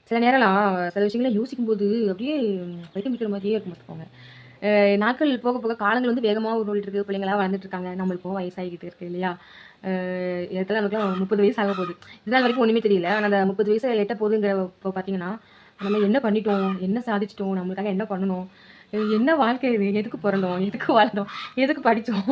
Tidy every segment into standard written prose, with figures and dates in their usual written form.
சில நேரம்லாம் சில விஷயங்கள யோசிக்கும்போது அப்படியே பைத்தியம் பிடிக்கிற மாதிரியே இருக்கும் பார்த்துக்கோங்க. நாட்கள் போக போக காலங்கள் வந்து வேகமா ஓடிட்டு இருக்கு. பிள்ளைங்கலாம் வளர்ந்துட்டு இருக்காங்க. நம்மளுக்கும் வயசாகிக்கிட்டு இருக்கு இல்லையா? இடத்துல நமக்குலாம் 30 வயசு ஆக போகுது. இதுநாள் வரைக்கும் ஒண்ணுமே தெரியல. ஆனா அந்த 30 வயசு எட்ட போதுங்கிறப்போ பார்த்தீங்கன்னா, நம்ம என்ன பண்ணிட்டோம்? என்ன சாதிச்சுட்டோம்? நம்மளுக்காக என்ன பண்ணணும்? என்ன வாழ்க்கை இது? எதுக்கு பொறந்தோம்? எதுக்கு வாழ்ந்தோம்? எதுக்கு படிச்சோம்?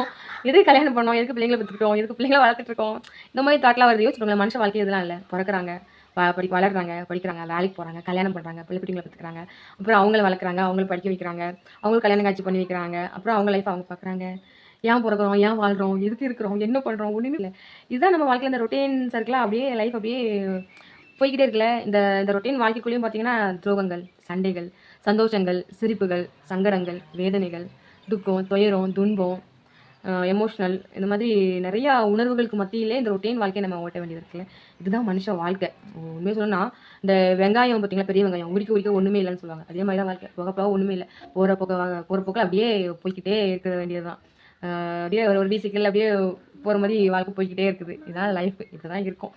எதுக்கு கல்யாணம் பண்ணோம்? எதுக்கு பிள்ளைங்கள பெத்துக்கிட்டோம்? எதுக்கு பிள்ளைங்கள வளர்த்துட்டு இருக்கோம்? இந்த மாதிரி தாட்லாம் வருது. யோசிச்சுக்கோங்களேன். மனுஷ வாழ்க்கை இதெல்லாம் இல்ல. பொறக்குறாங்க, வளர்றாங்க, படிக்கிறாங்க, வேலைக்கு போறாங்க, கல்யாணம் பண்றாங்க, பிள்ளை குட்டிங்கள பெத்துக்கிறாங்க. அப்புறம் அவங்கள வளர்க்குறாங்க, அவங்கள படிக்க வைக்கிறாங்க. அவங்களுக்கு கல்யாணம் காட்சி பண்ணி வைக்கிறாங்க. அப்புறம் அவங்க லைஃப் அவங்க பார்க்குறாங்க. ஏன் பொறக்குறோம்? ஏன் வாழ்றோம்? எதுக்கு இருக்கிறோம்? என்ன பண்றோம்? ஒண்ணுமே இல்ல. இதுதான் நம்ம வாழ்க்கையில இந்த ரொட்டீன் சர்க்கிளா அப்படியே லைஃப் அப்படியே போய்க்கிட்டே இருக்குல்ல. இந்த இந்த ரொட்டீன் வாழ்க்கைக்குள்ளேயும் பார்த்தீங்கன்னா, துரோகங்கள், சண்டைகள், சந்தோஷங்கள், சிரிப்புகள், சங்கடங்கள், வேதனைகள், துக்கம், துயரம், துன்பம், எமோஷனல் இந்த மாதிரி நெறையா உணர்வுகளுக்கு மத்தியிலே இந்த ரொட்டீன் வாழ்க்கைய நம்ம ஓட்ட வேண்டியது இருக்குல்ல. இதுதான் மனுஷ வாழ்க்கை. உண்மைய சொல்லணும்னா, இந்த வெங்காயம் பார்த்தீங்களா, பெரிய வெங்காயம் உரிக்க உரிக்க ஒண்ணுமே இல்லன்னு சொல்லுவாங்க. அதே மாரி தான் வாழ்க்கை. போக போக ஒண்ணுமே இல்ல. போற போக்குல அப்படியே போய்க்கிட்டே இருக்க வேண்டியது தான். அப்படியே ஒரு பீசிக்கல் அப்படியே போற மாரி வாழ்க்கை போய்க்கிட்டே இருக்குது. இதான் லைஃப். இப்படிதான் இருக்கும்.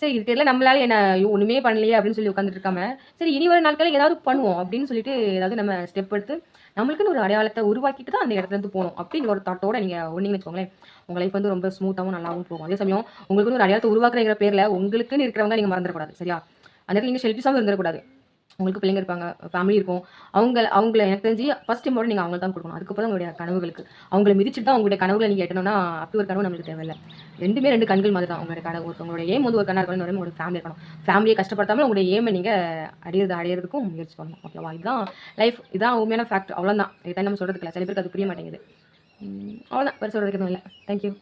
சரி இது தெரியல நம்மளால என்ன ஐயோ! ஒண்ணுமே பண்ணலையே அப்படின்னு சொல்லி உட்கார்ந்துட்டு இருக்காம, சரி இனி வரும் நாட்கள்ல ஏதாவது பண்ணுவோம் அப்படின்னு சொல்லிட்டு ஏதாவது நம்ம ஸ்டெப் எடுத்து, நம்மளுக்குன்னு ஒரு அடையாளத்த உருவாக்கிட்டு தான் அந்த இடத்துல இருந்து போணும். அப்படிங்கிற ஒரு தாட்டோட நீங்க ஓடுனீங்கன்னு வச்சுக்கோங்களேன், உங்க லைஃப் வந்து ரொம்ப ஸ்மூத்தாவும் நல்லாவும் போகும். அதே சமயம் உங்களுக்குன்னு ஒரு அடையாளத்த உருவாக்குறேங்கிற பேர்ல உங்களுக்குன்னு இருக்கிறவங்க நீங்க மறந்துடக்கூடாது. சரியா? அந்த இடத்துல நீங்க செல்ஃபிஷாவும் இருந்துறக்கூடாது. உங்களுக்கு பிள்ளைங்க இருப்பாங்க, ஃபேமிலி இருக்கும். அவங்கள எனக்கு தெரிஞ்சு ஃபர்ஸ்ட் இம்பார்ட்டன்ட் நீங்க அவங்களுக்கு தான் குடுக்கணும். அதுக்கப்புறம் உங்களுடைய கனவுகளுக்கு. அவங்கள மிதிச்சுட்டு தான் உங்களுடைய கனவுகள நீங்க எட்டணும்னா, அப்படி ஒரு கனவு நம்மளுக்கு தேவையில்ல. 2மே 2 கண்கள் மாதிரி தான். உங்களுடைய கனவு ஒருத்தவங்களுடைய எய்ம் வந்து ஒரு கண்ணா இருக்கணும். இன்னொரு உங்களுடைய ஃபேமிலி இருக்கணும். ஃபேமிலிய கஷ்டப்படுத்தாம உங்களுடைய எய்ம நீங்க அடையறதுக்கும் முயற்சி பண்ணணும். ஓகேவா? இதுதான் லைஃப். இதான் உண்மையான ஃபேக்ட். அவ்வளோதான். இத நம்ம சொல்றதுக்கு இல்ல. சில பேருக்கு அது புரிய மாட்டேங்குது. அவ்வளோதான். வேற சொல்றதுக்கு எதுவும் இல்ல. Thank you.